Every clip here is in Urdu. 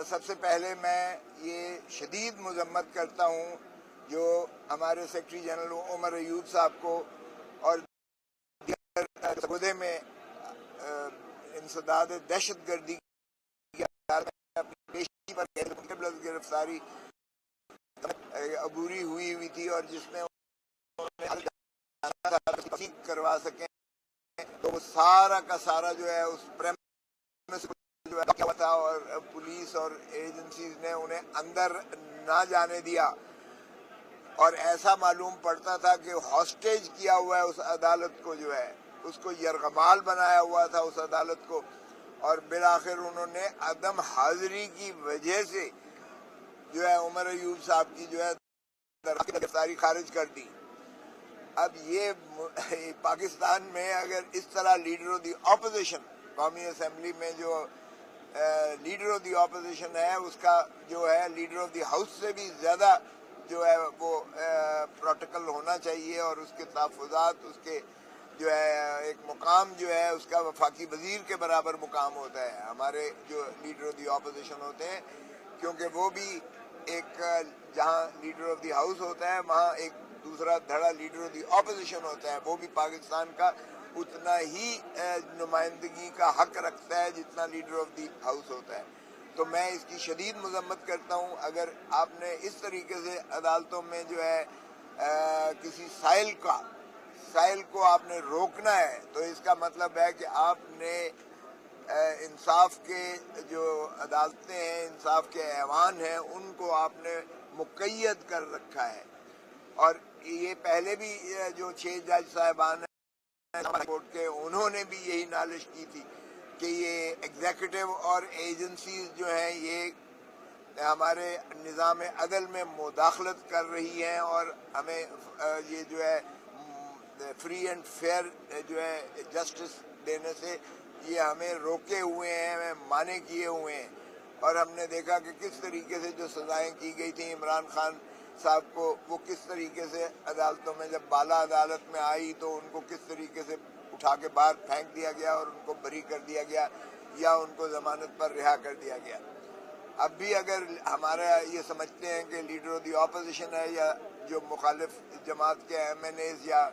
سب سے پہلے میں یہ شدید مذمت کرتا ہوں جو ہمارے سیکرٹری جنرل عمر ایوب صاحب کو اور عہدے میں انسداد دہشت گردی کی اپنی پیشی پر گرفتاری عبوری ہوئی تھی اور جس میں کروا سکیں تو وہ سارا کا سارا جو ہے اس جو تھا اور پولیس اور ایجنسیز نے انہیں اندر نہ جانے دیا اور ایسا معلوم پڑتا تھا کہ ہاسٹیج کیا ہوا ہے اس عدالت کو، جو ہے اس کو یرغمال بنایا ہوا تھا اس عدالت کو، اور بالآخر انہوں نے عدم حاضری کی وجہ سے جو ہے عمر ایوب صاحب کی جو ہے گرفتاری خارج کر دی۔ اب یہ پاکستان میں اگر اس طرح لیڈر آف دی اپوزیشن، قومی اسمبلی میں جو لیڈر آف دی اپوزیشن ہے اس کا جو ہے لیڈر آف دی ہاؤس سے بھی زیادہ جو ہے وہ پروٹوکول ہونا چاہیے اور اس کے تحفظات، اس کے جو ہے ایک مقام جو ہے اس کا وفاقی وزیر کے برابر مقام ہوتا ہے ہمارے جو لیڈر آف دی اپوزیشن ہوتے ہیں، کیونکہ وہ بھی ایک جہاں لیڈر آف دی ہاؤس ہوتا ہے وہاں ایک دوسرا دھڑا لیڈر آف دی اپوزیشن ہوتا ہے، وہ بھی پاکستان کا اتنا ہی نمائندگی کا حق رکھتا ہے جتنا لیڈر آف دی ہاؤس ہوتا ہے۔ تو میں اس کی شدید مذمت کرتا ہوں۔ اگر آپ نے اس طریقے سے عدالتوں میں جو ہے کسی سائل کو آپ نے روکنا ہے تو اس کا مطلب ہے کہ آپ نے انصاف کے جو عدالتیں ہیں، انصاف کے ایوان ہیں، ان کو آپ نے مقید کر رکھا ہے۔ اور یہ پہلے بھی جو 6 جج صاحبان ہیں کورٹ کے، انہوں نے بھی یہی نالش کی تھی کہ یہ ایگزیکٹو اور ایجنسیز جو ہیں یہ ہمارے نظام عدل میں مداخلت کر رہی ہیں اور ہمیں یہ جو ہے فری اینڈ فیئر جو ہے جسٹس دینے سے یہ ہمیں روکے ہوئے ہیں، ہمیں مانے کیے ہوئے ہیں۔ اور ہم نے دیکھا کہ کس طریقے سے جو سزائیں کی گئی تھیں عمران خان صاحب کو، وہ کس طریقے سے عدالتوں میں جب بالا عدالت میں آئی تو ان کو کس طریقے سے اٹھا کے باہر پھینک دیا گیا اور ان کو بری کر دیا گیا یا ان کو ضمانت پر رہا کر دیا گیا۔ اب بھی اگر ہمارا یہ سمجھتے ہیں کہ لیڈر آف دی اپوزیشن ہے یا جو مخالف جماعت کے ایم این ایز یا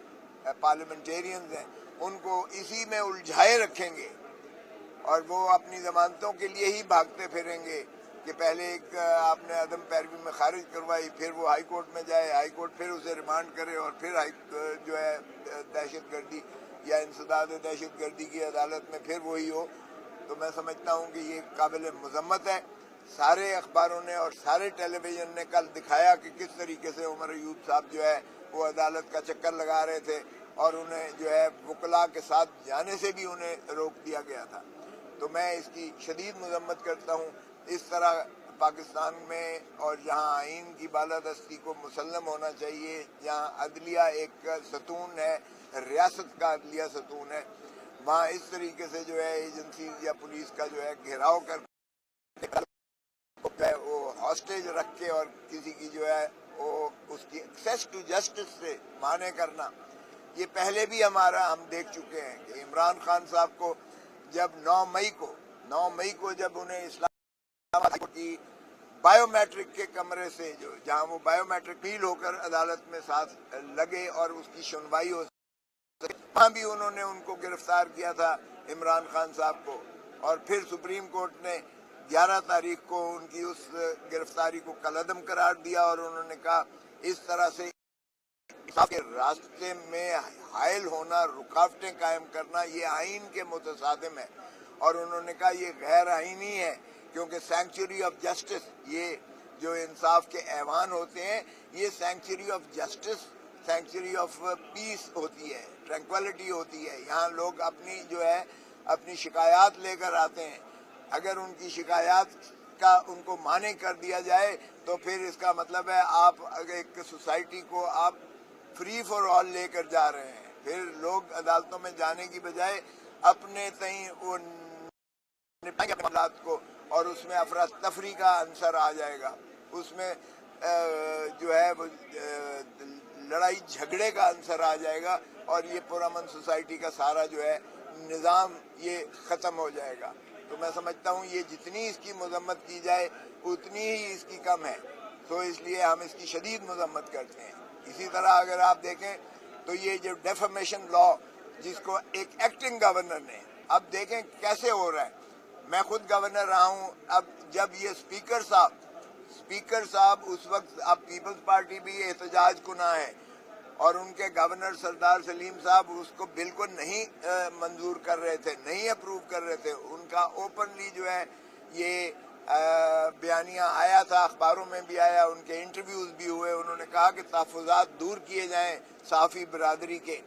پارلیمنٹیرینز ہیں ان کو اسی میں الجھائے رکھیں گے اور وہ اپنی ضمانتوں کے لیے ہی بھاگتے پھریں گے کہ پہلے ایک آپ نے عدم پیروی میں خارج کروائی، پھر وہ ہائی کورٹ میں جائے، ہائی کورٹ پھر اسے ریمانڈ کرے اور پھر جو ہے دہشت گردی یا انسداد دہشت گردی کی عدالت میں پھر وہی ہو، تو میں سمجھتا ہوں کہ یہ قابل مذمت ہے۔ سارے اخباروں نے اور سارے ٹیلی ویژن نے کل دکھایا کہ کس طریقے سے عمر ایوب صاحب جو ہے وہ عدالت کا چکر لگا رہے تھے اور انہیں جو ہے وکلاء کے ساتھ جانے سے بھی انہیں روک دیا گیا تھا۔ تو میں اس کی شدید مذمت کرتا ہوں۔ اس طرح پاکستان میں اور جہاں آئین کی بالادستی کو مسلم ہونا چاہیے، جہاں عدلیہ ایک ستون ہے، ریاست کا عدلیہ ستون ہے، وہاں اس طریقے سے جو ہے ایجنسیز یا پولیس کا جو ہے گھیراؤ کر وہ ہاسٹیج رکھ کے اور کسی کی جو ہے وہ اس کی ایکسیس ٹو جسٹس سے مانے کرنا، یہ پہلے بھی ہم دیکھ چکے ہیں کہ عمران خان صاحب کو جب 9 مئی کو جب انہیں اسلام کی بایو میٹرک کے کمرے سے جہاں وہ بایو میٹرک فیل ہو کر عدالت میں ساتھ لگے اور اس کی سنوائی ہو سکے، وہاں بھی انہوں نے ان کو گرفتار کیا تھا عمران خان صاحب کو، اور پھر سپریم کورٹ نے 11 تاریخ کو ان کی اس گرفتاری کو کالعدم قرار دیا اور انہوں نے کہا اس طرح سے کے راستے میں حائل ہونا، رکاوٹیں قائم کرنا یہ آئین کے متصادم ہے، اور انہوں نے کہا یہ غیر آئینی ہے کیونکہ سینکچوری آف جسٹس، یہ جو انصاف کے ایوان ہوتے ہیں یہ sanctuary of justice, sanctuary of peace ہوتی ہے، ٹرینکویلٹی ہوتی ہے، یہاں لوگ اپنی شکایات لے کر آتے ہیں۔ اگر ان کی شکایات کا ان کو مانے کر دیا جائے تو پھر اس کا مطلب ہے آپ ایک سوسائٹی کو آپ فری فار آل لے کر جا رہے ہیں، پھر لوگ عدالتوں میں جانے کی بجائے اپنے تئیں وہ معاملات کو، اور اس میں افراتفری کا عنصر آ جائے گا، اس میں جو ہے وہ لڑائی جھگڑے کا عنصر آ جائے گا اور یہ پرامن سوسائٹی کا سارا جو ہے نظام یہ ختم ہو جائے گا۔ تو میں سمجھتا ہوں یہ جتنی اس کی مذمت کی جائے اتنی ہی اس کی کم ہے، تو اس لیے ہم اس کی شدید مذمت کرتے ہیں۔ اسی طرح اگر آپ دیکھیں تو یہ جو ڈیفیمیشن لا جس کو ایک ایکٹنگ گورنر نے، اب دیکھیں کیسے ہو رہا ہے۔ میں خود گورنر رہا ہوں، اب جب یہ اسپیکر صاحب اس وقت اب پیپلز پارٹی بھی احتجاج کناں ہے اور ان کے گورنر سردار سلیم صاحب اس کو بالکل نہیں منظور کر رہے تھے، نہیں اپروو کر رہے تھے۔ ان کا اوپنلی جو ہے یہ بیانیہ آیا تھا، اخباروں میں بھی آیا، ان کے انٹرویوز بھی ہوئے، انہوں نے کہا کہ تحفظات دور کیے جائیں صحافی برادری کے۔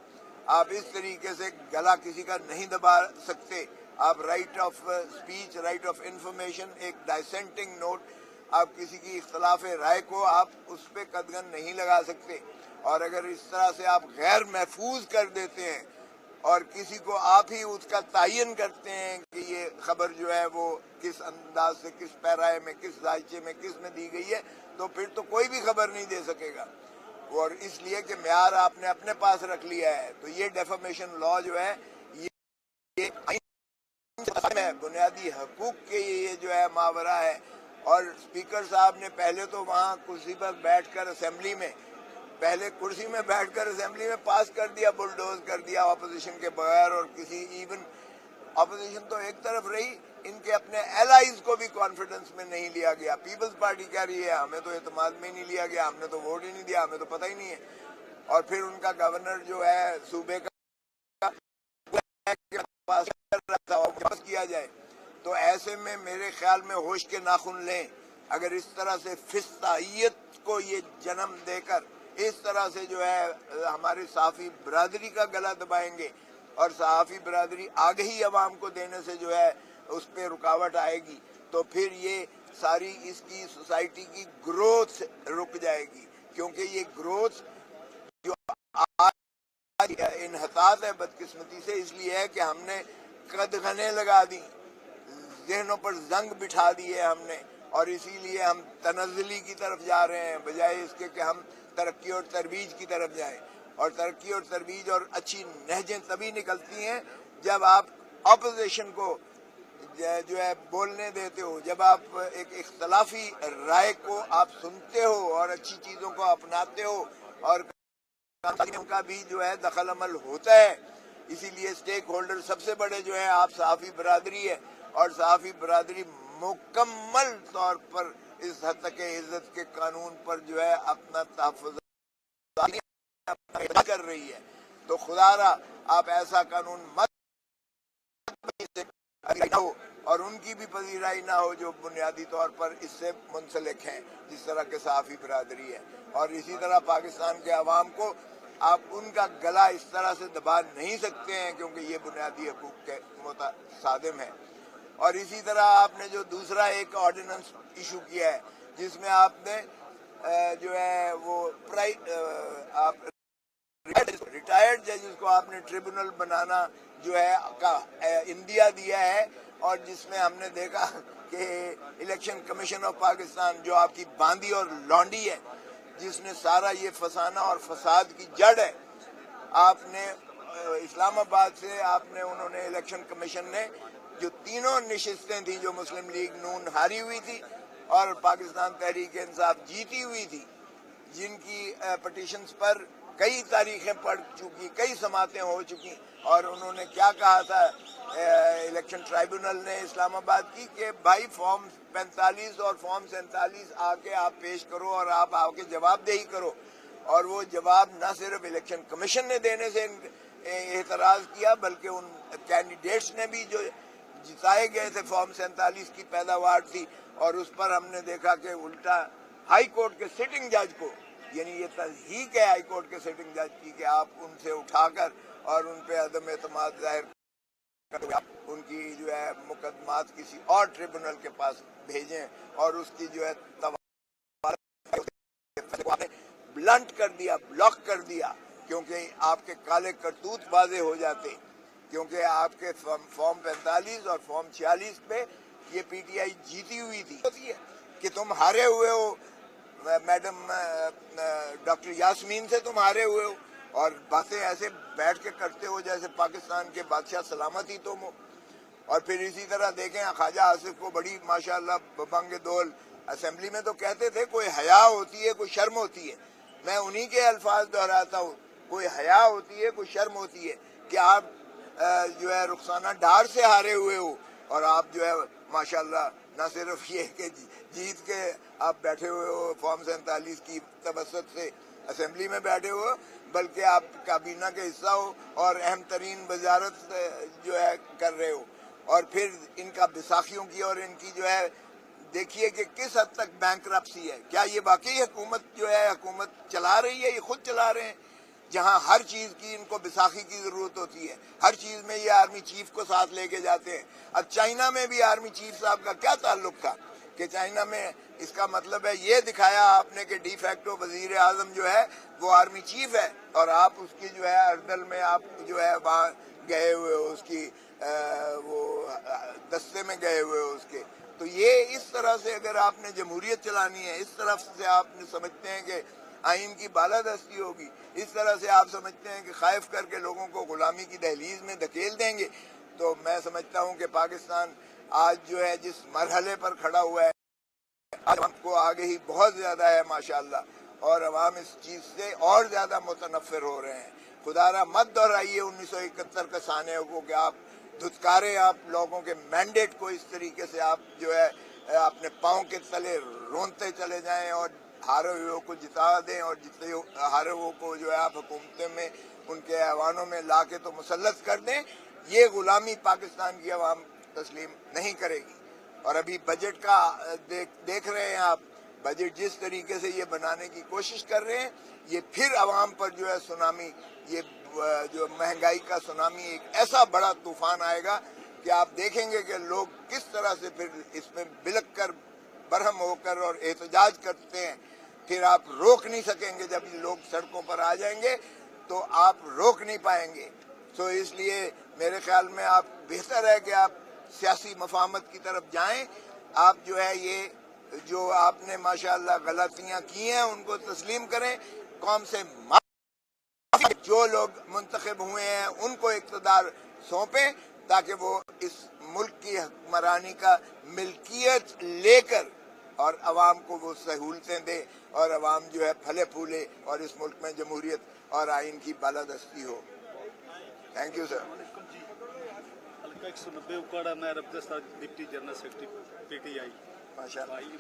آپ اس طریقے سے گلا کسی کا نہیں دبا سکتے۔ آپ right of speech, right of information, ایک ڈائسینٹنگ نوٹ، آپ کسی کی اختلاف رائے کو آپ اس پہ قدغن نہیں لگا سکتے، اور اگر اس طرح سے آپ غیر محفوظ کر دیتے ہیں اور کسی کو آپ ہی اس کا تعین کرتے ہیں کہ یہ خبر جو ہے وہ کس انداز سے، کس پیرائے میں، کس دائچے میں، کس میں دی گئی ہے، تو پھر تو کوئی بھی خبر نہیں دے سکے گا، اور اس لیے کہ معیار آپ نے اپنے پاس رکھ لیا ہے۔ تو یہ ڈیفیمیشن لا جو ہے یہ بنیادی حقوق کے یہ جو ہے ماورا ہے، اور اسپیکر صاحب نے پہلے تو وہاں کرسی پر بیٹھ کر اسمبلی میں پاس کر دیا، بلڈوز کر دیا اپوزیشن کے بغیر، اور کسی ایون اپوزیشن تو ایک طرف رہی، ان کے اپنے الائیز کو بھی کانفیڈنس میں نہیں لیا گیا۔ پیپلز پارٹی کہہ رہی ہے ہمیں تو اعتماد میں نہیں لیا گیا، ہم نے تو ووٹ ہی نہیں دیا، ہمیں تو پتہ ہی نہیں ہے، اور پھر ان کا گورنر جو ہے صوبے کا واپس کیا جائے۔ تو ایسے میں میرے خیال میں ہوش کے ناخن لیں، اگر اس طرح سے فسطائیت کو یہ جنم دے کر اس طرح سے جو ہے ہماری صحافی برادری کا گلا دبائیں گے، اور صحافی برادری آگہی عوام کو دینے سے جو ہے اس پہ رکاوٹ آئے گی، تو پھر یہ ساری اس کی سوسائٹی کی گروتھ رک جائے گی، کیونکہ یہ گروتھ جو انحطاط ہے بدقسمتی سے اس لیے ہے کہ ہم نے قدغنیں لگا دی، ذہنوں پر زنگ بٹھا دیے ہم نے، اور اسی لیے ہم تنزلی کی طرف جا رہے ہیں بجائے اس کے کہ ہم ترقی اور ترویج کی طرف جائیں۔ اور ترقی اور ترویج اور اچھی نہجیں تبھی نکلتی ہیں جب آپ اپوزیشن کو جو ہے بولنے دیتے ہو، جب آپ ایک اختلافی رائے کو آپ سنتے ہو اور اچھی چیزوں کو اپناتے ہو، اور کا بھی جو ہے دخل عمل ہوتا ہے۔ اسی لیے اسٹیک ہولڈر سب سے بڑے جو ہے آپ صحافی برادری ہے، اور صحافی برادری مکمل طور پر اس حد تک عزت کے قانون پر جو ہے اپنا تحفظ کر رہی ہے۔ تو خدا را آپ ایسا قانون مت ہو، اور ان کی بھی پذیرائی نہ ہو جو بنیادی طور پر اس سے منسلک ہیں، جس طرح کے صحافی برادری ہے۔ اور اسی طرح پاکستان کے عوام کو آپ ان کا گلا اس طرح سے دبا نہیں سکتے ہیں، کیونکہ یہ بنیادی حقوق کے متصادم ہے۔ اور اسی طرح آپ نے جو دوسرا ایک آرڈیننس ایشو کیا ہے، جس میں آپ نے جو ہے وہ ریٹائرڈ ججز کو آپ نے ٹریبونل بنانا جو ہے انڈیا دیا ہے، اور جس میں ہم نے دیکھا کہ الیکشن کمیشن آف پاکستان جو آپ کی باندی اور لانڈی ہے، جس نے سارا یہ فسانہ اور فساد کی جڑ ہے، آپ نے اسلام آباد سے انہوں نے الیکشن کمیشن نے جو تینوں نشستیں تھیں جو مسلم لیگ نون ہاری ہوئی تھی اور پاکستان تحریک انصاف جیتی ہوئی تھی، جن کی پٹیشنز پر کئی تاریخیں پڑ چکی، کئی سماعتیں ہو چکی، اور انہوں نے کیا کہا تھا الیکشن ٹرائیبونل نے اسلام آباد کی کہ بھائی فارم 45 اور فارم 47 آ کے آپ پیش کرو اور آپ آ کے جواب دہی کرو، اور وہ جواب نہ صرف الیکشن کمیشن نے دینے سے اعتراض کیا، بلکہ ان کینڈیڈیٹس نے بھی جو جتائے گئے تھے فارم 47 کی پیداوار تھی، اور اس پر ہم نے دیکھا کہ الٹا ہائی کورٹ کے سٹنگ جج کو، یعنی یہ تضحیق ہے ہائی کورٹ کے سٹنگ جج کی کہ آپ ان سے اٹھا کر اور ان پہ عدم اعتماد ظاہر کر ان کی جو ہے مقدمات کسی اور ٹریبونل کے پاس بھیجیں، اور اس کی جو ہے بلنٹ کر دیا، بلاک کر دیا، کیونکہ آپ کے کالے کرتوت واضح ہو جاتے، کیونکہ آپ کے فارم 45 اور فارم 46 پہ یہ پی ٹی آئی جیتی ہوئی تھی کہ تم ہارے ہوئے ہو، میڈم ڈاکٹر یاسمین سے تم ہارے ہوئے ہو، اور باتیں ایسے بیٹھ کے کرتے ہو جیسے پاکستان کے بادشاہ سلامت ہی تم ہو۔ اور پھر اسی طرح دیکھیں خواجہ آصف کو بڑی ماشاءاللہ ببنگ دول اسمبلی میں تو کہتے تھے کوئی حیا ہوتی ہے کوئی شرم ہوتی ہے. میں انہی کے الفاظ دہراتا ہوں, کوئی حیا ہوتی ہے کوئی شرم ہوتی ہے کہ آپ جو ہے رخسانہ ڈار سے ہارے ہوئے ہو اور آپ جو ہے ماشاءاللہ نہ صرف یہ کہ جیت کے آپ بیٹھے ہوئے ہو فارم 47 کی توسط سے اسمبلی میں بیٹھے ہو, بلکہ آپ کابینہ کے حصہ ہو اور اہم ترین وزارت جو ہے کر رہے ہو. اور پھر ان کا بیساکھیوں کی اور ان کی جو ہے دیکھیے کہ کس حد تک بینکرپسی ہے. کیا یہ واقعی حکومت جو ہے حکومت چلا رہی ہے؟ یہ خود چلا رہے ہیں, جہاں ہر چیز کی ان کو بیساکھی کی ضرورت ہوتی ہے, ہر چیز میں یہ آرمی چیف کو ساتھ لے کے جاتے ہیں. اب چائنا میں بھی آرمی چیف صاحب کا کیا تعلق تھا کہ چائنا میں اس کا مطلب ہے یہ دکھایا آپ نے کہ ڈی فیکٹو وزیر اعظم جو ہے وہ آرمی چیف ہے اور آپ اس کی جو ہے اردل میں آپ جو ہے وہاں گئے ہوئے ہو, اس کی وہ دستے میں گئے ہوئے ہو اس کے. تو یہ اس طرح سے اگر آپ نے جمہوریت چلانی ہے, اس طرف سے آپ نے سمجھتے ہیں کہ آئین کی بالادستی ہوگی, اس طرح سے آپ سمجھتے ہیں کہ خائف کر کے لوگوں کو غلامی کی دہلیز میں دھکیل دیں گے, تو میں سمجھتا ہوں کہ پاکستان آج جو ہے جس مرحلے پر کھڑا ہوا ہے عوام کو آگے ہی بہت زیادہ ہے ماشاءاللہ, اور عوام اس چیز سے اور زیادہ متنفر ہو رہے ہیں. خدا را مت دہرائیے 1971 کے سانحے کو کہ آپ دھتکارے آپ لوگوں کے مینڈیٹ کو اس طریقے سے آپ جو ہے اپنے پاؤں کے تلے رونتے چلے جائیں اور ہارے ہوئے کو جتا دیں, اور جتنے ہارے ہوئے کو جو ہے آپ حکومتیں میں ان کے ایوانوں میں لا کے تو مسلط کر دیں. یہ غلامی پاکستان کی عوام تسلیم نہیں کرے گی. اور ابھی بجٹ کا دیکھ رہے ہیں آپ, بجٹ جس طریقے سے یہ بنانے کی کوشش کر رہے ہیں, یہ پھر عوام پر جو ہے سونامی, یہ جو مہنگائی کا سونامی ایک ایسا بڑا طوفان آئے گا کہ آپ دیکھیں گے کہ لوگ کس طرح سے پھر اس میں بلک کر برہم ہو کر اور احتجاج کرتے ہیں. پھر آپ روک نہیں سکیں گے, جب یہ لوگ سڑکوں پر آ جائیں گے تو آپ روک نہیں پائیں گے. تو اس لیے میرے خیال میں آپ بہتر ہے کہ آپ سیاسی مفاہمت کی طرف جائیں. آپ جو ہے یہ جو آپ نے ماشاءاللہ غلطیاں کی ہیں ان کو تسلیم کریں, قوم سے جو لوگ منتخب ہوئے ہیں ان کو اقتدار سونپیں تاکہ وہ اس ملک کی حکمرانی کا ملکیت لے کر اور عوام کو وہ سہولتیں دے اور عوام جو ہے پھلے پھولے اور اس ملک میں جمہوریت اور آئین کی بالادستی ہو. Thank you sir. حلقہ 190 اکاڑا میں ربدستہ ڈپٹی جنرل سیکرٹری PTI. ماشاء اللہ.